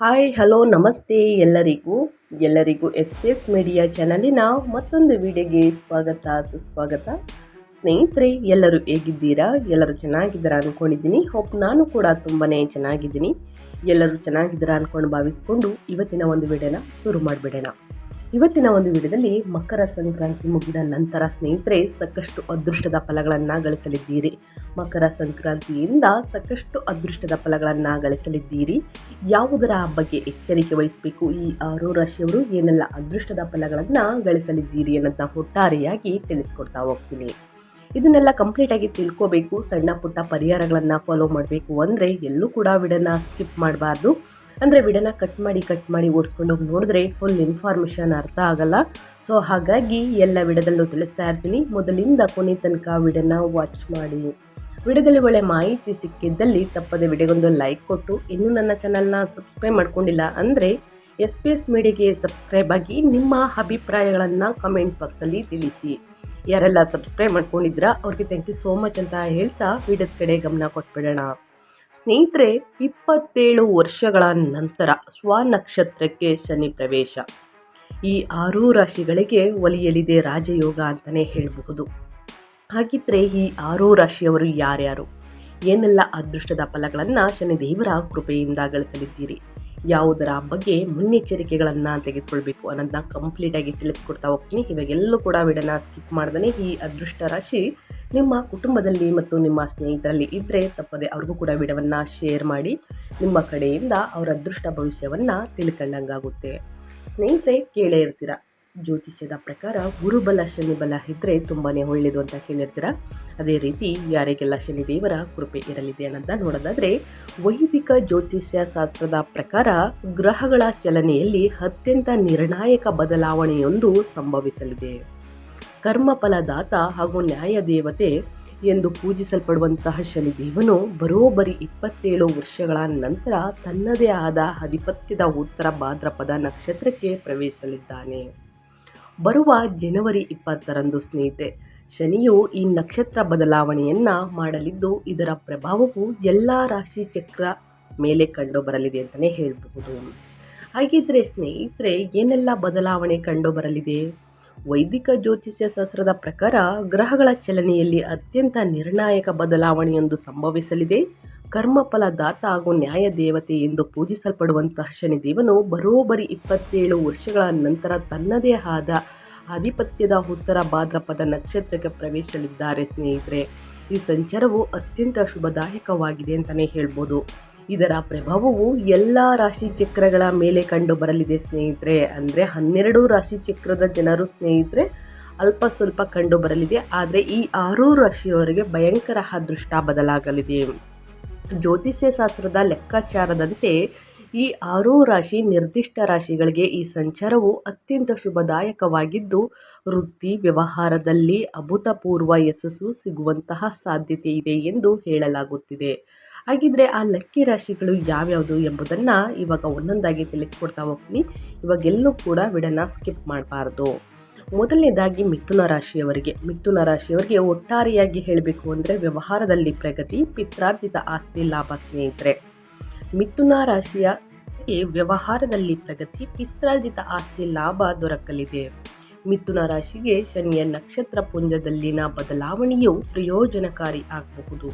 Hi hello ನಮಸ್ತೆ ಎಲ್ಲರಿಗೂ S P S media ಚಾನಲಿನ ಮತ್ತೊಂದು ವಿಡಿಯೋಗೆ ಸುಸ್ವಾಗತ. ಸ್ನೇಹಿತರೆ, ಎಲ್ಲರೂ ಹೇಗಿದ್ದೀರಾ? ಎಲ್ಲರೂ ಚೆನ್ನಾಗಿದ್ದೀರಾ ಅಂದ್ಕೊಂಡಿದ್ದೀನಿ. ನಾನು ಕೂಡ ತುಂಬಾ ಚೆನ್ನಾಗಿದ್ದೀನಿ. ಎಲ್ಲರೂ ಚೆನ್ನಾಗಿದ್ದೀರಾ ಅಂದ್ಕೊಂಡು ಭಾವಿಸ್ಕೊಂಡು ಇವತ್ತಿನ ಒಂದು ವಿಡಿಯೋನ ಶುರು ಮಾಡಿಬಿಡೋಣ. ಇವತ್ತಿನ ಒಂದು ವಿಡಿಯೋದಲ್ಲಿ ಮಕರ ಸಂಕ್ರಾಂತಿ ಮುಗಿದ ನಂತರ ಸ್ನೇಹಿತರೆ ಸಾಕಷ್ಟು ಅದೃಷ್ಟದ ಫಲಗಳನ್ನು ಗಳಿಸಲಿದ್ದೀರಿ. ಮಕರ ಸಂಕ್ರಾಂತಿಯಿಂದ ಸಾಕಷ್ಟು ಅದೃಷ್ಟದ ಫಲಗಳನ್ನು ಗಳಿಸಲಿದ್ದೀರಿ. ಯಾವುದರ ಬಗ್ಗೆ ಎಚ್ಚರಿಕೆ ವಹಿಸಬೇಕು, ಈ 6 ರಾಶಿಯವರು ಏನೆಲ್ಲ ಅದೃಷ್ಟದ ಫಲಗಳನ್ನು ಗಳಿಸಲಿದ್ದೀರಿ ಅನ್ನೋದನ್ನ ಒಟ್ಟಾರೆಯಾಗಿ ತಿಳಿಸ್ಕೊಡ್ತಾ ಹೋಗ್ತೀನಿ. ಇದನ್ನೆಲ್ಲ ಕಂಪ್ಲೀಟಾಗಿ ತಿಳ್ಕೋಬೇಕು, ಸಣ್ಣ ಪುಟ್ಟ ಪರಿಹಾರಗಳನ್ನು ಫಾಲೋ ಮಾಡಬೇಕು ಅಂದರೆ ಎಲ್ಲೂ ಕೂಡ ವಿಡಿಯೋನ ಸ್ಕಿಪ್ ಮಾಡಬಾರ್ದು. ಅಂದರೆ ವಿಡಿಯೋನ ಕಟ್ ಮಾಡಿ ಓಡಿಸ್ಕೊಂಡು ಹೋಗಿ ನೋಡಿದ್ರೆ ಫುಲ್ ಇನ್ಫಾರ್ಮೇಷನ್ ಅರ್ಥ ಆಗಲ್ಲ. ಸೊ ಹಾಗಾಗಿ ಎಲ್ಲ ವಿಡಿಯೋದಲ್ಲೂ ತಿಳಿಸ್ತಾ ಇರ್ತೀನಿ. ಮೊದಲಿಂದ ಕೊನೆ ತನಕ ವಿಡಿಯೋನ ವಾಚ್ ಮಾಡಿ. ವಿಡಿಯೋದಲ್ಲಿ ಒಳ್ಳೆ ಮಾಹಿತಿ ಸಿಕ್ಕಿದ್ದಲ್ಲಿ ತಪ್ಪದೆ ವಿಡಿಯೋಗೊಂದು ಲೈಕ್ ಕೊಟ್ಟು, ಇನ್ನೂ ನನ್ನ ಚಾನಲ್ನ ಸಬ್ಸ್ಕ್ರೈಬ್ ಮಾಡ್ಕೊಂಡಿಲ್ಲ ಅಂದರೆ ಎಸ್ ಪಿ ಎಸ್ ಮೀಡಿಯಾಗೆ ಸಬ್ಸ್ಕ್ರೈಬ್ ಆಗಿ ನಿಮ್ಮ ಅಭಿಪ್ರಾಯಗಳನ್ನು ಕಮೆಂಟ್ ಬಾಕ್ಸಲ್ಲಿ ತಿಳಿಸಿ. ಯಾರೆಲ್ಲ ಸಬ್ಸ್ಕ್ರೈಬ್ ಮಾಡ್ಕೊಂಡಿದ್ದೀರಾ ಅವ್ರಿಗೆ ಥ್ಯಾಂಕ್ ಯು ಸೋ ಮಚ್ ಅಂತ ಹೇಳ್ತಾ ವಿಡಿಯೋದ ಕಡೆ ಗಮನ ಕೊಟ್ಬಿಡೋಣ. ಸ್ನೇಹಿತರೆ, 27 ವರ್ಷಗಳ ನಂತರ ಸ್ವನಕ್ಷತ್ರಕ್ಕೆ ಶನಿ ಪ್ರವೇಶ. ಈ 6 ರಾಶಿಗಳಿಗೆ ಒಲಿಯಲಿದೆ ರಾಜಯೋಗ ಅಂತಲೇ ಹೇಳಬಹುದು. ಹಾಗಿದ್ರೆ ಈ 6 ರಾಶಿಯವರು ಯಾರ್ಯಾರು, ಏನೆಲ್ಲ ಅದೃಷ್ಟದ ಫಲಗಳನ್ನು ಶನಿದೇವರ ಕೃಪೆಯಿಂದ ಗಳಿಸಲಿದ್ದೀರಿ, ಯಾವುದರ ಬಗ್ಗೆ ಮುನ್ನೆಚ್ಚರಿಕೆಗಳನ್ನು ತೆಗೆದುಕೊಳ್ಬೇಕು ಅನ್ನೋದನ್ನ ಕಂಪ್ಲೀಟಾಗಿ ತಿಳಿಸ್ಕೊಡ್ತಾ ಹೋಗ್ತೀನಿ. ಇವಾಗೆಲ್ಲೂ ಕೂಡ ವಿಡಿಯೋನ ಸ್ಕಿಪ್ ಮಾಡ್ದೇ ಈ ಅದೃಷ್ಟ ರಾಶಿ ನಿಮ್ಮ ಕುಟುಂಬದಲ್ಲಿ ಮತ್ತು ನಿಮ್ಮ ಸ್ನೇಹಿತರಲ್ಲಿ ಇದ್ದರೆ ತಪ್ಪದೆ ಅವ್ರಿಗೂ ಕೂಡ ವಿಡಿಯೋವನ್ನು ಶೇರ್ ಮಾಡಿ. ನಿಮ್ಮ ಕಡೆಯಿಂದ ಅವರ ಅದೃಷ್ಟ ಭವಿಷ್ಯವನ್ನು ತಿಳ್ಕೊಂಡಂಗಾಗುತ್ತೆ. ಸ್ನೇಹಿತರೆ, ಕೇಳೇ ಇರ್ತೀರ, ಜ್ಯೋತಿಷ್ಯದ ಪ್ರಕಾರ ಗುರುಬಲ ಶನಿಬಲ ಇದ್ದರೆ ತುಂಬಾ ಒಳ್ಳೆಯದು ಅಂತ ಕೇಳಿರ್ತೀರ. ಅದೇ ರೀತಿ ಯಾರಿಗೆಲ್ಲ ಶನಿದೇವರ ಕೃಪೆ ಇರಲಿದೆ ಅನ್ನೋದನ್ನ ನೋಡೋದಾದರೆ, ವೈದಿಕ ಜ್ಯೋತಿಷ್ಯ ಶಾಸ್ತ್ರದ ಪ್ರಕಾರ ಗ್ರಹಗಳ ಚಲನೆಯಲ್ಲಿ ಅತ್ಯಂತ ನಿರ್ಣಾಯಕ ಬದಲಾವಣೆಯೊಂದು ಸಂಭವಿಸಲಿದೆ. ಕರ್ಮಫಲದಾತ ಹಾಗೂ ನ್ಯಾಯ ದೇವತೆ ಎಂದು ಪೂಜಿಸಲ್ಪಡುವಂತಹ ಶನಿದೇವನು ಬರೋಬ್ಬರಿ 27 ವರ್ಷಗಳ ನಂತರ ತನ್ನದೇ ಆದ ಆಧಿಪತ್ಯದ ಉತ್ತರ ಭಾದ್ರಪದ ನಕ್ಷತ್ರಕ್ಕೆ ಪ್ರವೇಶಿಸಲಿದ್ದಾನೆ. ಬರುವ ಜನವರಿ 20ರಂದು ಸ್ನೇಹಿತರೆ, ಶನಿಯು ಈ ನಕ್ಷತ್ರ ಬದಲಾವಣೆಯನ್ನು ಮಾಡಲಿದ್ದು, ಇದರ ಪ್ರಭಾವವು ಎಲ್ಲ ರಾಶಿ ಚಕ್ರ ಮೇಲೆ ಕಂಡು ಬರಲಿದೆ ಅಂತಲೇ ಹೇಳಬಹುದು. ಹಾಗಿದ್ರೆ ಸ್ನೇಹಿತರೆ, ಏನೆಲ್ಲ ಬದಲಾವಣೆ ಕಂಡು ಬರಲಿದೆ? ವೈದಿಕ ಜ್ಯೋತಿಷ್ಯ ಶಾಸ್ತ್ರದ ಪ್ರಕಾರ ಗ್ರಹಗಳ ಚಲನೆಯಲ್ಲಿ ಅತ್ಯಂತ ನಿರ್ಣಾಯಕ ಬದಲಾವಣೆಯೊಂದು ಸಂಭವಿಸಲಿದೆ. ಕರ್ಮಫಲದಾತ ಹಾಗೂ ನ್ಯಾಯ ದೇವತೆ ಎಂದು ಪೂಜಿಸಲ್ಪಡುವಂತಹ ಶನಿದೇವನು ಬರೋಬ್ಬರಿ 27 ವರ್ಷಗಳ ನಂತರ ತನ್ನದೇ ಆದ ಆಧಿಪತ್ಯದ ಉತ್ತರ ಭಾದ್ರಪದ ನಕ್ಷತ್ರಕ್ಕೆ ಪ್ರವೇಶಿಸಲಿದ್ದಾರೆ. ಸ್ನೇಹಿತರೆ, ಈ ಸಂಚಾರವು ಅತ್ಯಂತ ಶುಭದಾಯಕವಾಗಿದೆ ಅಂತಲೇ ಹೇಳ್ಬೋದು. ಇದರ ಪ್ರಭಾವವು ಎಲ್ಲ ರಾಶಿ ಚಕ್ರಗಳ ಮೇಲೆ ಕಂಡು ಬರಲಿದೆ ಸ್ನೇಹಿತರೆ. ಅಂದರೆ 12 ರಾಶಿ ಚಕ್ರದ ಜನರು ಸ್ನೇಹಿತರೆ ಅಲ್ಪ ಸ್ವಲ್ಪ ಕಂಡು ಬರಲಿದೆ. ಆದರೆ ಈ 6 ರಾಶಿಯವರಿಗೆ ಭಯಂಕರ ಅದೃಷ್ಟ ಬದಲಾಗಲಿದೆ. ಜ್ಯೋತಿಷ್ಯ ಶಾಸ್ತ್ರದ ಲೆಕ್ಕಾಚಾರದಂತೆ ಈ 6 ರಾಶಿ ನಿರ್ದಿಷ್ಟ ರಾಶಿಗಳಿಗೆ ಈ ಸಂಚಾರವು ಅತ್ಯಂತ ಶುಭದಾಯಕವಾಗಿದ್ದು, ವೃತ್ತಿ ವ್ಯವಹಾರದಲ್ಲಿ ಅಭೂತಪೂರ್ವ ಯಶಸ್ಸು ಸಿಗುವಂತಹ ಸಾಧ್ಯತೆ ಇದೆ ಎಂದು ಹೇಳಲಾಗುತ್ತಿದೆ. ಹಾಗಿದ್ರೆ ಆ ಲಕ್ಕಿ ರಾಶಿಗಳು ಯಾವ್ಯಾವುದು ಎಂಬುದನ್ನು ಇವಾಗ ಒಂದೊಂದಾಗಿ ತಿಳಿಸ್ಕೊಡ್ತಾ ಹೋಗ್ತೀನಿ. ಇವಾಗೆಲ್ಲೂ ಕೂಡ ವಿಡಿಯೋನ ಸ್ಕಿಪ್ ಮಾಡಬಾರ್ದು. ಮೊದಲನೇದಾಗಿ ಮಿಥುನ ರಾಶಿಯವರಿಗೆ ಒಟ್ಟಾರೆಯಾಗಿ ಹೇಳಬೇಕು ಅಂದರೆ ವ್ಯವಹಾರದಲ್ಲಿ ಪ್ರಗತಿ, ಪಿತ್ರಾರ್ಜಿತ ಆಸ್ತಿ ಲಾಭ. ಸ್ನೇಹಿತರೆ, ಮಿಥುನ ರಾಶಿಯ ವ್ಯವಹಾರದಲ್ಲಿ ಪ್ರಗತಿ, ಪಿತ್ರಾರ್ಜಿತ ಆಸ್ತಿ ಲಾಭ ದೊರಕಲಿದೆ. ಮಿಥುನ ರಾಶಿಗೆ ಶನಿಯ ನಕ್ಷತ್ರ ಪುಂಜದಲ್ಲಿನ ಬದಲಾವಣೆಯು ಪ್ರಯೋಜನಕಾರಿ ಆಗಬಹುದು.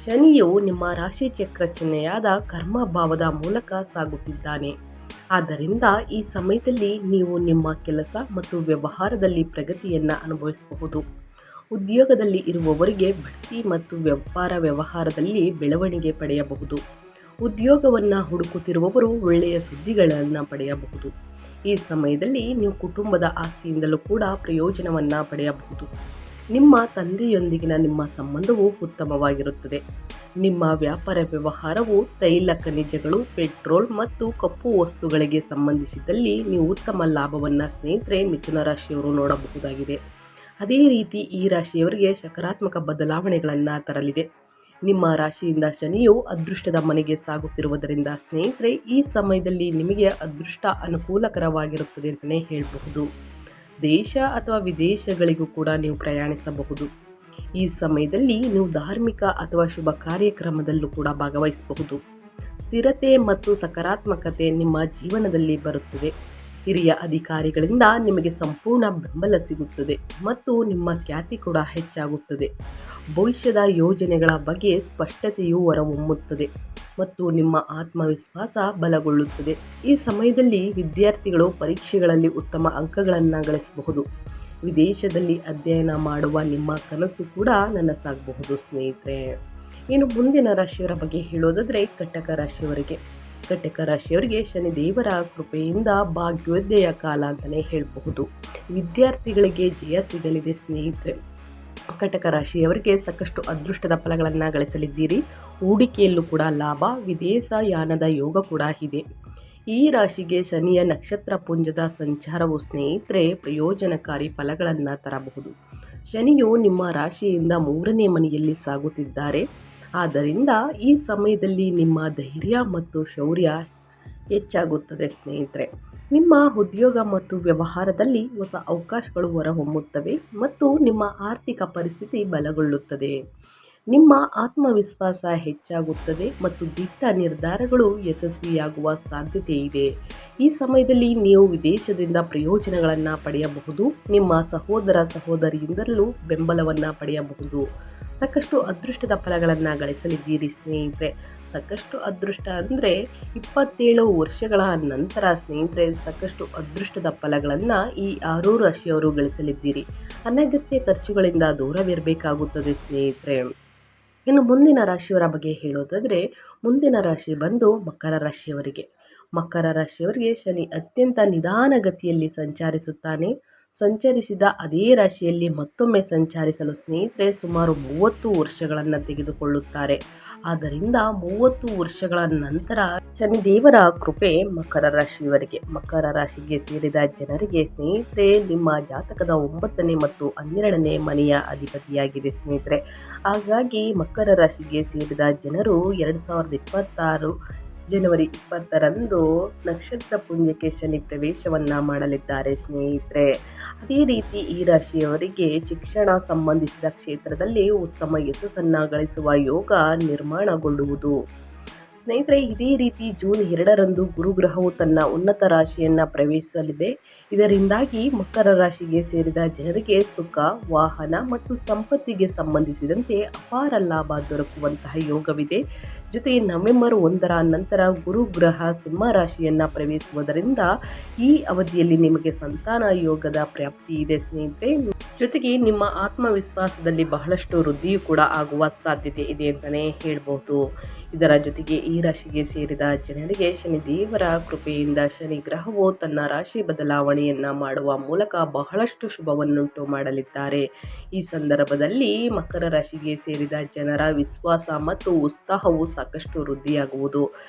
ಶನಿಯು ನಿಮ್ಮ ರಾಶಿ ಚಕ್ರ ಚಿಹ್ನೆಯಾದ ಕರ್ಮಭಾವದ ಮೂಲಕ ಸಾಗುತ್ತಿದ್ದಾನೆ. ಆದ್ದರಿಂದ ಈ ಸಮಯದಲ್ಲಿ ನೀವು ನಿಮ್ಮ ಕೆಲಸ ಮತ್ತು ವ್ಯವಹಾರದಲ್ಲಿ ಪ್ರಗತಿಯನ್ನು ಅನುಭವಿಸಬಹುದು. ಉದ್ಯೋಗದಲ್ಲಿ ಇರುವವರಿಗೆ ಬಡ್ತಿ ಮತ್ತು ವ್ಯವಹಾರದಲ್ಲಿ ಬೆಳವಣಿಗೆ ಪಡೆಯಬಹುದು. ಉದ್ಯೋಗವನ್ನು ಹುಡುಕುತ್ತಿರುವವರು ಒಳ್ಳೆಯ ಸುದ್ದಿಗಳನ್ನು ಪಡೆಯಬಹುದು. ಈ ಸಮಯದಲ್ಲಿ ನೀವು ಕುಟುಂಬದ ಆಸ್ತಿಯಿಂದಲೂ ಕೂಡ ಪ್ರಯೋಜನವನ್ನು ಪಡೆಯಬಹುದು. ನಿಮ್ಮ ತಂದೆಯೊಂದಿಗಿನ ನಿಮ್ಮ ಸಂಬಂಧವು ಉತ್ತಮವಾಗಿರುತ್ತದೆ. ನಿಮ್ಮ ವ್ಯಾಪಾರ ವ್ಯವಹಾರವು ತೈಲ, ಖನಿಜಗಳು, ಪೆಟ್ರೋಲ್ ಮತ್ತು ಕಪ್ಪು ವಸ್ತುಗಳಿಗೆ ಸಂಬಂಧಿಸಿದಲ್ಲಿ ನೀವು ಉತ್ತಮ ಲಾಭವನ್ನು ಸ್ನೇಹಿತರೆ ಮಿಥುನ ರಾಶಿಯವರು ನೋಡಬಹುದಾಗಿದೆ. ಅದೇ ರೀತಿ ಈ ರಾಶಿಯವರಿಗೆ ಸಕಾರಾತ್ಮಕ ಬದಲಾವಣೆಗಳನ್ನು ತರಲಿದೆ. ನಿಮ್ಮ ರಾಶಿಯಿಂದ ಶನಿಯು ಅದೃಷ್ಟದ ಮನೆಗೆ ಸಾಗುತ್ತಿರುವುದರಿಂದ ಸ್ನೇಹಿತರೆ ಈ ಸಮಯದಲ್ಲಿ ನಿಮಗೆ ಅದೃಷ್ಟ ಅನುಕೂಲಕರವಾಗಿರುತ್ತದೆ ಅಂತಲೇ ಹೇಳಬಹುದು. ದೇಶ ಅಥವಾ ವಿದೇಶಗಳಿಗೂ ಕೂಡ ನೀವು ಪ್ರಯಾಣಿಸಬಹುದು. ಈ ಸಮಯದಲ್ಲಿ ನೀವು ಧಾರ್ಮಿಕ ಅಥವಾ ಶುಭ ಕಾರ್ಯಕ್ರಮದಲ್ಲೂ ಕೂಡ ಭಾಗವಹಿಸಬಹುದು. ಸ್ಥಿರತೆ ಮತ್ತು ಸಕಾರಾತ್ಮಕತೆ ನಿಮ್ಮ ಜೀವನದಲ್ಲಿ ಬರುತ್ತದೆ. ಹಿರಿಯ ಅಧಿಕಾರಿಗಳಿಂದ ನಿಮಗೆ ಸಂಪೂರ್ಣ ಬೆಂಬಲ ಸಿಗುತ್ತದೆ ಮತ್ತು ನಿಮ್ಮ ಖ್ಯಾತಿ ಕೂಡ ಹೆಚ್ಚಾಗುತ್ತದೆ. ಭವಿಷ್ಯದ ಯೋಜನೆಗಳ ಬಗ್ಗೆ ಸ್ಪಷ್ಟತೆಯು ಹೊರಹೊಮ್ಮುತ್ತದೆ ಮತ್ತು ನಿಮ್ಮ ಆತ್ಮವಿಶ್ವಾಸ ಬಲಗೊಳ್ಳುತ್ತದೆ. ಈ ಸಮಯದಲ್ಲಿ ವಿದ್ಯಾರ್ಥಿಗಳು ಪರೀಕ್ಷೆಗಳಲ್ಲಿ ಉತ್ತಮ ಅಂಕಗಳನ್ನು ಗಳಿಸಬಹುದು. ವಿದೇಶದಲ್ಲಿ ಅಧ್ಯಯನ ಮಾಡುವ ನಿಮ್ಮ ಕನಸು ಕೂಡ ನನಸಾಗಬಹುದು ಸ್ನೇಹಿತರೆ. ಇನ್ನು ಮುಂದಿನ ರಾಶಿಯವರ ಬಗ್ಗೆ ಹೇಳೋದಾದರೆ ಕಟಕ ರಾಶಿಯವರಿಗೆ. ಕಟಕ ರಾಶಿಯವರಿಗೆ ಶನಿದೇವರ ಕೃಪೆಯಿಂದ ಭಾಗ್ಯೋದಯ ಕಾಲ ಅಂತಲೇ ಹೇಳಬಹುದು. ವಿದ್ಯಾರ್ಥಿಗಳಿಗೆ ಜಯ ಸಿಗಲಿದೆ ಸ್ನೇಹಿತರೆ. ಕಟಕ ರಾಶಿಯವರಿಗೆ ಸಾಕಷ್ಟು ಅದೃಷ್ಟದ ಫಲಗಳನ್ನು ಗಳಿಸಲಿದ್ದೀರಿ. ಹೂಡಿಕೆಯಲ್ಲೂ ಕೂಡ ಲಾಭ, ವಿದೇಶಯಾನದ ಯೋಗ ಕೂಡ ಇದೆ. ಈ ರಾಶಿಗೆ ಶನಿಯ ನಕ್ಷತ್ರ ಪುಂಜದ ಸಂಚಾರವು ಸ್ನೇಹಿತರೆ ಪ್ರಯೋಜನಕಾರಿ ಫಲಗಳನ್ನು ತರಬಹುದು. ಶನಿಯು ನಿಮ್ಮ ರಾಶಿಯಿಂದ 3ನೇ ಮನೆಯಲ್ಲಿ ಸಾಗುತ್ತಿದ್ದಾರೆ. ಆದ್ದರಿಂದ ಈ ಸಮಯದಲ್ಲಿ ನಿಮ್ಮ ಧೈರ್ಯ ಮತ್ತು ಶೌರ್ಯ ಹೆಚ್ಚಾಗುತ್ತದೆ ಸ್ನೇಹಿತರೆ. ನಿಮ್ಮ ಉದ್ಯೋಗ ಮತ್ತು ವ್ಯವಹಾರದಲ್ಲಿ ಹೊಸ ಅವಕಾಶಗಳು ಹೊರಹೊಮ್ಮುತ್ತವೆ ಮತ್ತು ನಿಮ್ಮ ಆರ್ಥಿಕ ಪರಿಸ್ಥಿತಿ ಬಲಗೊಳ್ಳುತ್ತದೆ. ನಿಮ್ಮ ಆತ್ಮವಿಶ್ವಾಸ ಹೆಚ್ಚಾಗುತ್ತದೆ ಮತ್ತು ದಿಟ್ಟ ನಿರ್ಧಾರಗಳು ಯಶಸ್ವಿಯಾಗುವ ಸಾಧ್ಯತೆ ಇದೆ. ಈ ಸಮಯದಲ್ಲಿ ನೀವು ವಿದೇಶದಿಂದ ಪ್ರಯೋಜನಗಳನ್ನು ಪಡೆಯಬಹುದು. ನಿಮ್ಮ ಸಹೋದರ ಸಹೋದರಿಯಿಂದಲೂ ಬೆಂಬಲವನ್ನು ಪಡೆಯಬಹುದು. ಸಾಕಷ್ಟು ಅದೃಷ್ಟದ ಫಲಗಳನ್ನು ಗಳಿಸಲಿದ್ದೀರಿ ಸ್ನೇಹಿತರೆ. ಸಾಕಷ್ಟು ಅದೃಷ್ಟ ಅಂದರೆ 27 ವರ್ಷಗಳ ನಂತರ ಸ್ನೇಹಿತರೆ ಸಾಕಷ್ಟು ಅದೃಷ್ಟದ ಫಲಗಳನ್ನು ಈ 6 ರಾಶಿಯವರು ಗಳಿಸಲಿದ್ದೀರಿ. ಅನಗತ್ಯ ಖರ್ಚುಗಳಿಂದ ದೂರವಿರಬೇಕಾಗುತ್ತದೆ ಸ್ನೇಹಿತರೆ. ಇನ್ನು ಮುಂದಿನ ರಾಶಿಯವರ ಬಗ್ಗೆ ಹೇಳೋದಾದರೆ ಮುಂದಿನ ರಾಶಿ ಬಂದು ಮಕರ ರಾಶಿಯವರಿಗೆ. ಮಕರ ರಾಶಿಯವರಿಗೆ ಶನಿ ಅತ್ಯಂತ ನಿಧಾನಗತಿಯಲ್ಲಿ ಸಂಚರಿಸುತ್ತಾನೆ. ಸಂಚರಿಸಿದ ಅದೇ ರಾಶಿಯಲ್ಲಿ ಮತ್ತೊಮ್ಮೆ ಸಂಚರಿಸಲು ಸ್ನೇಹಿತರೆ ಸುಮಾರು 30 ವರ್ಷಗಳನ್ನು ತೆಗೆದುಕೊಳ್ಳುತ್ತಾರೆ. ಆದ್ದರಿಂದ 30 ವರ್ಷಗಳ ನಂತರ ಶನಿದೇವರ ಕೃಪೆ ಮಕರ ರಾಶಿಯವರಿಗೆ. ಮಕರ ರಾಶಿಗೆ ಸೇರಿದ ಜನರಿಗೆ ಸ್ನೇಹಿತರೆ ನಿಮ್ಮ ಜಾತಕದ 9ನೇ ಮತ್ತು 12ನೇ ಮನೆಯ ಅಧಿಪತಿಯಾಗಿದೆ ಸ್ನೇಹಿತರೆ. ಹಾಗಾಗಿ ಮಕರ ರಾಶಿಗೆ ಸೇರಿದ ಜನರು 2026 ಜನವರಿ 20ರಂದು ನಕ್ಷತ್ರ ಪುಂಜಕ್ಕೆ ಶನಿ ಪ್ರವೇಶವನ್ನು ಮಾಡಲಿದ್ದಾರೆ ಸ್ನೇಹಿತರೆ. ಅದೇ ರೀತಿ ಈ ರಾಶಿಯವರಿಗೆ ಶಿಕ್ಷಣ ಸಂಬಂಧಿಸಿದ ಕ್ಷೇತ್ರದಲ್ಲಿ ಉತ್ತಮ ಯಶಸ್ಸನ್ನು ಗಳಿಸುವ ಯೋಗ ನಿರ್ಮಾಣಗೊಳ್ಳುವುದು. ಸ್ನೇಹಿತರೆ, ಇದೇ ರೀತಿ ಜೂನ್ 2ರಂದು ಗುರುಗ್ರಹವು ತನ್ನ ಉನ್ನತ ರಾಶಿಯನ್ನು ಪ್ರವೇಶಿಸಲಿದೆ. ಇದರಿಂದಾಗಿ ಮಕರ ರಾಶಿಗೆ ಸೇರಿದ ಜನರಿಗೆ ಸುಖ, ವಾಹನ ಮತ್ತು ಸಂಪತ್ತಿಗೆ ಸಂಬಂಧಿಸಿದಂತೆ ಅಪಾರ ಲಾಭ ದೊರಕುವಂತಹ ಯೋಗವಿದೆ. ಜೊತೆಗೆ ನವೆಂಬರ್ 1ರ ನಂತರ ಗುರುಗ್ರಹ ಸಿಂಹ ರಾಶಿಯನ್ನು ಪ್ರವೇಶಿಸುವುದರಿಂದ ಈ ಅವಧಿಯಲ್ಲಿ ನಿಮಗೆ ಸಂತಾನ ಯೋಗದ ಪ್ರಾಪ್ತಿ ಇದೆ ಸ್ನೇಹಿತರೆ. ಜೊತೆಗೆ ನಿಮ್ಮ ಆತ್ಮವಿಶ್ವಾಸದಲ್ಲಿ ಬಹಳಷ್ಟು ವೃದ್ಧಿಯೂ ಕೂಡ ಆಗುವ ಸಾಧ್ಯತೆ ಇದೆ ಅಂತಲೇ ಹೇಳ್ಬೋದು. ಇದರ ಜೊತೆಗೆ ಈ ರಾಶಿಗೆ ಸೇರಿದ ಜನರಿಗೆ ಶನಿ ದೇವರ ಕೃಪೆಯಿಂದ ಶನಿ ಗ್ರಹವು ತನ್ನ ರಾಶಿ ಬದಲಾವಣೆಯನ್ನು ಮಾಡುವ ಮೂಲಕ ಬಹಳಷ್ಟು ಶುಭವನ್ನುಂಟು ಮಾಡಲಿದ್ದಾರೆ. ಈ ಸಂದರ್ಭದಲ್ಲಿ ಮಕರ ರಾಶಿಗೆ ಸೇರಿದ ಜನರ ವಿಶ್ವಾಸ ಮತ್ತು ಉತ್ಸಾಹವು ಸಾಕಷ್ಟು ವೃದ್ಧಿಯಾಗುವುದು.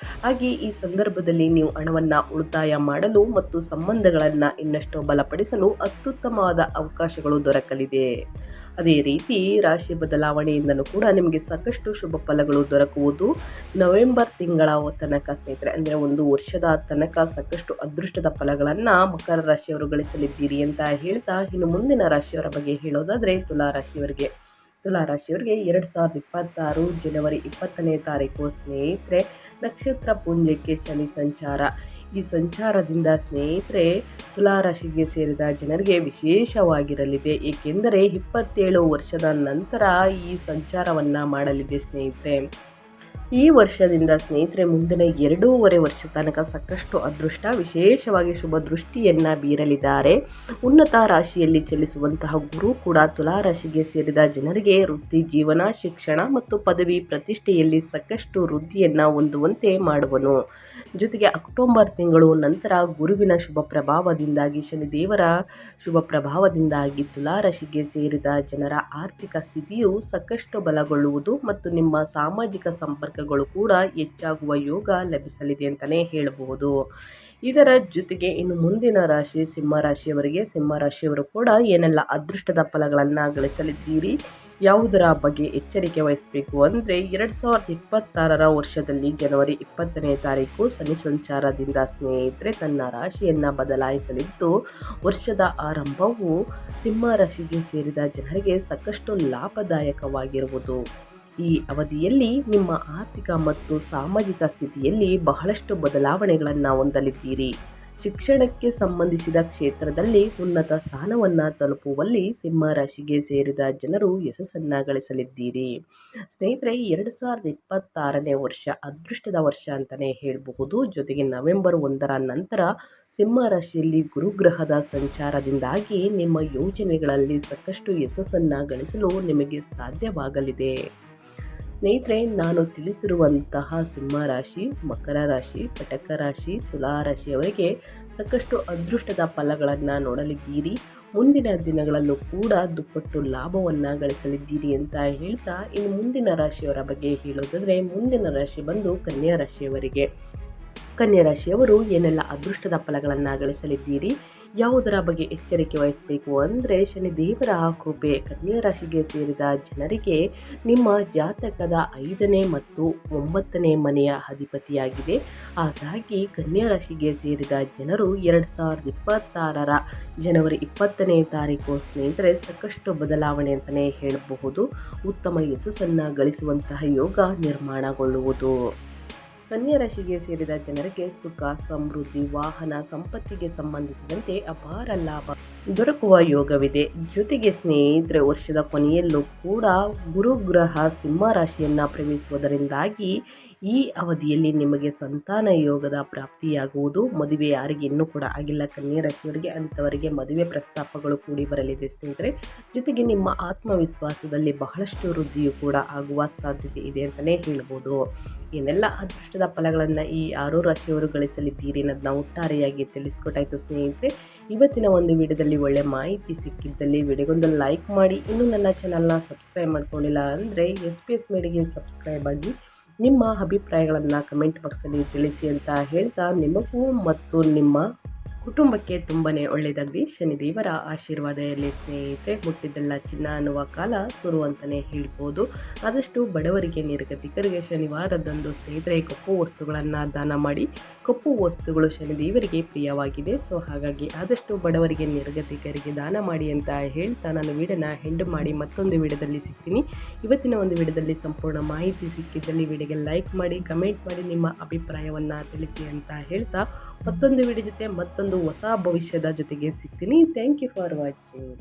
ಹಾಗೆ ಈ ಸಂದರ್ಭದಲ್ಲಿ ನೀವು ಹಣವನ್ನು ಉಳಿತಾಯ ಮಾಡಲು ಮತ್ತು ಸಂಬಂಧಗಳನ್ನು ಇನ್ನಷ್ಟು ಬಲಪಡಿಸಲು ಅತ್ಯುತ್ತಮವಾದ ಅವಕಾಶಗಳು ದೊರಕಲಿದೆ. ಅದೇ ರೀತಿ ರಾಶಿ ಬದಲಾವಣೆಯಿಂದಲೂ ಕೂಡ ನಿಮಗೆ ಸಾಕಷ್ಟು ಶುಭ ಫಲಗಳು ದೊರಕುವುದು. ನವೆಂಬರ್ ತಿಂಗಳ ತನಕ ಸ್ನೇಹಿತರೆ, ಅಂದರೆ 1 ವರ್ಷದ ತನಕ ಸಾಕಷ್ಟು ಅದೃಷ್ಟದ ಫಲಗಳನ್ನು ಮಕರ ರಾಶಿಯವರು ಗಳಿಸಲಿದ್ದೀರಿ ಅಂತ ಹೇಳ್ತಾ, ಇನ್ನು ಮುಂದಿನ ರಾಶಿಯವರ ಬಗ್ಗೆ ಹೇಳೋದಾದರೆ ತುಲಾ ರಾಶಿಯವರಿಗೆ. ತುಲಾ ರಾಶಿಯವರಿಗೆ 2026 ಜನವರಿ 20ನೇ ತಾರೀಕು ಸ್ನೇಹಿತರೆ ನಕ್ಷತ್ರ ಪುಂಜಕ್ಕೆ ಶನಿ ಸಂಚಾರ. ಈ ಸಂಚಾರದಿಂದ ಸ್ನೇಹಿತರೆ ತುಲಾರಾಶಿಗೆ ಸೇರಿದ ಜನರಿಗೆ ವಿಶೇಷವಾಗಿರಲಿದೆ. ಏಕೆಂದರೆ 27 ವರ್ಷದ ನಂತರ ಈ ಸಂಚಾರವನ್ನು ಮಾಡಲಿದೆ ಸ್ನೇಹಿತರೆ. ಈ ವರ್ಷದಿಂದ ಸ್ನೇಹಿತರೆ ಮುಂದಿನ 2.5 ವರ್ಷ ತನಕ ಸಾಕಷ್ಟು ಅದೃಷ್ಟ, ವಿಶೇಷವಾಗಿ ಶುಭ ದೃಷ್ಟಿಯನ್ನು ಬೀರಲಿದ್ದಾರೆ. ಉನ್ನತ ರಾಶಿಯಲ್ಲಿ ಚಲಿಸುವಂತಹ ಗುರು ಕೂಡ ತುಲಾರಾಶಿಗೆ ಸೇರಿದ ಜನರಿಗೆ ವೃತ್ತಿ ಜೀವನ, ಶಿಕ್ಷಣ ಮತ್ತು ಪದವಿ ಪ್ರತಿಷ್ಠೆಯಲ್ಲಿ ಸಾಕಷ್ಟು ವೃದ್ಧಿಯನ್ನು ಹೊಂದುವಂತೆ ಮಾಡುವನು. ಜೊತೆಗೆ ಅಕ್ಟೋಬರ್ ತಿಂಗಳು ನಂತರ ಗುರುವಿನ ಶುಭ ಪ್ರಭಾವದಿಂದಾಗಿ ಶನಿದೇವರ ಶುಭ ಪ್ರಭಾವದಿಂದಾಗಿ ತುಲಾರಾಶಿಗೆ ಸೇರಿದ ಜನರ ಆರ್ಥಿಕ ಸ್ಥಿತಿಯು ಸಾಕಷ್ಟು ಬಲಗೊಳ್ಳುವುದು ಮತ್ತು ನಿಮ್ಮ ಸಾಮಾಜಿಕ ಸಂಪರ್ಕಗಳು ಕೂಡ ಹೆಚ್ಚಾಗುವ ಯೋಗ ಲಭಿಸಲಿದೆ ಅಂತಲೇ ಹೇಳಬಹುದು. ಇದರ ಜೊತೆಗೆ ಇನ್ನು ಮುಂದಿನ ರಾಶಿ ಸಿಂಹರಾಶಿಯವರಿಗೆ. ಸಿಂಹರಾಶಿಯವರು ಕೂಡ ಏನೆಲ್ಲ ಅದೃಷ್ಟದ ಫಲಗಳನ್ನು ಗಳಿಸಲಿದ್ದೀರಿ, ಯಾವುದರ ಬಗ್ಗೆ ಎಚ್ಚರಿಕೆ ವಹಿಸಬೇಕು ಅಂದರೆ 2026 ವರ್ಷದಲ್ಲಿ ಜನವರಿ 20ನೇ ತಾರೀಕು ಶನಿ ಸಂಚಾರದಿಂದ ಸ್ನೇಹಿತರೆ ತನ್ನ ರಾಶಿಯನ್ನು ಬದಲಾಯಿಸಲಿದ್ದು, ವರ್ಷದ ಆರಂಭವು ಸಿಂಹ ರಾಶಿಗೆ ಸೇರಿದ ಜನರಿಗೆ ಸಾಕಷ್ಟು ಲಾಭದಾಯಕವಾಗಿರುವುದು. ಈ ಅವಧಿಯಲ್ಲಿ ನಿಮ್ಮ ಆರ್ಥಿಕ ಮತ್ತು ಸಾಮಾಜಿಕ ಸ್ಥಿತಿಯಲ್ಲಿ ಬಹಳಷ್ಟು ಬದಲಾವಣೆಗಳನ್ನು ಹೊಂದಲಿದ್ದೀರಿ. ಶಿಕ್ಷಣಕ್ಕೆ ಸಂಬಂಧಿಸಿದ ಕ್ಷೇತ್ರದಲ್ಲಿ ಉನ್ನತ ಸ್ಥಾನವನ್ನು ತಲುಪುವಲ್ಲಿ ಸಿಂಹ ರಾಶಿಗೆ ಸೇರಿದ ಜನರು ಯಶಸ್ಸನ್ನು ಗಳಿಸಲಿದ್ದೀರಿ. ಸ್ನೇಹಿತರೆ, 2026ನೇ ವರ್ಷ ಅದೃಷ್ಟದ ವರ್ಷ ಅಂತಲೇ ಹೇಳಬಹುದು. ಜೊತೆಗೆ ನವೆಂಬರ್ 1ರ ನಂತರ ಸಿಂಹ ರಾಶಿಯಲ್ಲಿ ಗುರುಗ್ರಹದ ಸಂಚಾರದಿಂದಾಗಿ ನಿಮ್ಮ ಯೋಜನೆಗಳಲ್ಲಿ ಸಾಕಷ್ಟು ಯಶಸ್ಸನ್ನು ಗಳಿಸಲು ನಿಮಗೆ ಸಾಧ್ಯವಾಗಲಿದೆ. ಸ್ನೇಹಿತರೆ, ನಾನು ತಿಳಿಸಿರುವಂತಹ ಸಿಂಹ ರಾಶಿ, ಮಕರ ರಾಶಿ, ಕಟಕ ರಾಶಿ, ತುಲಾ ರಾಶಿಯವರಿಗೆ ಸಾಕಷ್ಟು ಅದೃಷ್ಟದ ಫಲಗಳನ್ನು ನೋಡಲಿದ್ದೀರಿ. ಮುಂದಿನ ದಿನಗಳಲ್ಲೂ ಕೂಡ ದುಪ್ಪಟ್ಟು ಲಾಭವನ್ನು ಗಳಿಸಲಿದ್ದೀರಿ ಅಂತ ಹೇಳ್ತಾ, ಇನ್ನು ಮುಂದಿನ ರಾಶಿಯವರ ಬಗ್ಗೆ ಹೇಳೋದಾದರೆ, ಮುಂದಿನ ರಾಶಿ ಬಂದು ಕನ್ಯಾ ರಾಶಿಯವರಿಗೆ. ಕನ್ಯಾ ರಾಶಿಯವರು ಏನೆಲ್ಲ ಅದೃಷ್ಟದ ಫಲಗಳನ್ನು ಗಳಿಸಲಿದ್ದೀರಿ, ಯಾವುದರ ಬಗ್ಗೆ ಎಚ್ಚರಿಕೆ ವಹಿಸಬೇಕು ಅಂದರೆ, ಶನಿದೇವರ ಕೃಪೆ ಕನ್ಯಾ ರಾಶಿಗೆ ಸೇರಿದ ಜನರಿಗೆ ನಿಮ್ಮ ಜಾತಕದ 5ನೇ ಮತ್ತು 9ನೇ ಮನೆಯ ಅಧಿಪತಿಯಾಗಿದೆ. ಹಾಗಾಗಿ ಕನ್ಯಾ ರಾಶಿಗೆ ಸೇರಿದ ಜನರು 2026ರ ಜನವರಿ 20ನೇ ತಾರೀಕು ಸ್ನೇಹಿತರೆ ಸಾಕಷ್ಟು ಬದಲಾವಣೆ ಅಂತಲೇ ಹೇಳಬಹುದು. ಉತ್ತಮ ಯಶಸ್ಸನ್ನು ಗಳಿಸುವಂತಹ ಯೋಗ ನಿರ್ಮಾಣಗೊಳ್ಳುವುದು. ಕನ್ಯಾ ರಾಶಿಗೆ ಸೇರಿದ ಜನರಿಗೆ ಸುಖ, ಸಮೃದ್ಧಿ, ವಾಹನ, ಸಂಪತ್ತಿಗೆ ಸಂಬಂಧಿಸಿದಂತೆ ಅಪಾರ ಲಾಭ ದೊರಕುವ ಯೋಗವಿದೆ. ಜೊತೆಗೆ ಸ್ನೇಹಿತರೆ, ವರ್ಷದ ಕೊನೆಯಲ್ಲೂ ಕೂಡ ಗುರುಗ್ರಹ ಸಿಂಹ ರಾಶಿಯನ್ನು ಪ್ರವೇಶಿಸುವುದರಿಂದಾಗಿ ಈ ಅವಧಿಯಲ್ಲಿ ನಿಮಗೆ ಸಂತಾನ ಯೋಗದ ಪ್ರಾಪ್ತಿಯಾಗುವುದು. ಮದುವೆ ಯಾರಿಗೆ ಇನ್ನೂ ಕೂಡ ಆಗಿಲ್ಲ ಕನ್ಯಾ ರಾಶಿಯವರಿಗೆ, ಅಂಥವರಿಗೆ ಮದುವೆ ಪ್ರಸ್ತಾಪಗಳು ಕೂಡಿ ಬರಲಿದೆ ಸ್ನೇಹಿತರೆ. ಜೊತೆಗೆ ನಿಮ್ಮ ಆತ್ಮವಿಶ್ವಾಸದಲ್ಲಿ ಬಹಳಷ್ಟು ವೃದ್ಧಿಯೂ ಕೂಡ ಆಗುವ ಸಾಧ್ಯತೆ ಇದೆ ಅಂತಲೇ ಹೇಳ್ಬೋದು. ಏನೆಲ್ಲ ಅದೃಷ್ಟದ ಫಲಗಳನ್ನು ಈ 6 ರಾಶಿಯವರು ಗಳಿಸಲಿದ್ದೀರಿ ಅನ್ನೋದನ್ನ ಒಟ್ಟಾರೆಯಾಗಿ ತಿಳಿಸ್ಕೊಟ್ಟಾಯಿತು ಸ್ನೇಹಿತರೆ. ಇವತ್ತಿನ ಒಂದು ವಿಡಿಯೋದಲ್ಲಿ ಒಳ್ಳೆ ಮಾಹಿತಿ ಸಿಕ್ಕಿದ್ದಲ್ಲಿ ವಿಡಿಯೋಗೊಂದು ಲೈಕ್ ಮಾಡಿ. ಇನ್ನೂ ನನ್ನ ಚಾನಲ್ನ ಸಬ್ಸ್ಕ್ರೈಬ್ ಮಾಡ್ಕೊಂಡಿಲ್ಲ ಅಂದರೆ SPS ಮೀಡಿಯಾಗೆ ಸಬ್ಸ್ಕ್ರೈಬ್ ಆಗಿ ನಿಮ್ಮ ಅಭಿಪ್ರಾಯಗಳನ್ನು ಕಮೆಂಟ್ ಬಾಕ್ಸಲ್ಲಿ ತಿಳಿಸಿ ಅಂತ ಹೇಳ್ತಾ, ನಿಮಗೂ ಮತ್ತು ನಿಮ್ಮ ಕುಟುಂಬಕ್ಕೆ ತುಂಬಾ ಒಳ್ಳೆಯದಾಗಲಿ. ಶನಿದೇವರ ಆಶೀರ್ವಾದ ಇರಲಿ ಸ್ನೇಹಿತರೆ. ಮುಟ್ಟಿದ್ದೆಲ್ಲ ಚಿನ್ನ ಅನ್ನುವ ಕಾಲ ಶುರು ಅಂತಲೇ ಹೇಳ್ಬೋದು. ಆದಷ್ಟು ಬಡವರಿಗೆ, ನಿರ್ಗತಿಕರಿಗೆ ಶನಿವಾರದಂದು ಸ್ನೇಹಿತರೆ ಕಪ್ಪು ವಸ್ತುಗಳನ್ನು ದಾನ ಮಾಡಿ. ಕಪ್ಪು ವಸ್ತುಗಳು ಶನಿದೇವರಿಗೆ ಪ್ರಿಯವಾಗಿದೆ. ಸೊ ಹಾಗಾಗಿ ಆದಷ್ಟು ಬಡವರಿಗೆ, ನಿರ್ಗತಿಕರಿಗೆ ದಾನ ಮಾಡಿ ಅಂತ ಹೇಳ್ತಾ ನಾನು ವಿಡಿಯೋನ ಎಂಡ್ ಮಾಡಿ ಮತ್ತೊಂದು ವಿಡಿಯೋದಲ್ಲಿ ಸಿಗ್ತೀನಿ. ಇವತ್ತಿನ ಒಂದು ವಿಡಿಯೋದಲ್ಲಿ ಸಂಪೂರ್ಣ ಮಾಹಿತಿ ಸಿಕ್ಕಿದ್ದಲ್ಲಿ ವಿಡಿಯೋಗೆ ಲೈಕ್ ಮಾಡಿ, ಕಮೆಂಟ್ ಮಾಡಿ, ನಿಮ್ಮ ಅಭಿಪ್ರಾಯವನ್ನು ತಿಳಿಸಿ ಅಂತ ಹೇಳ್ತಾ, ಮತ್ತೊಂದು ವಿಡಿಯೋ ಜೊತೆ ಮತ್ತೊಂದು ಹೊಸ ಭವಿಷ್ಯದ ಜೊತೆಗೆ ಸಿಗ್ತೀನಿ. Thank you for watching.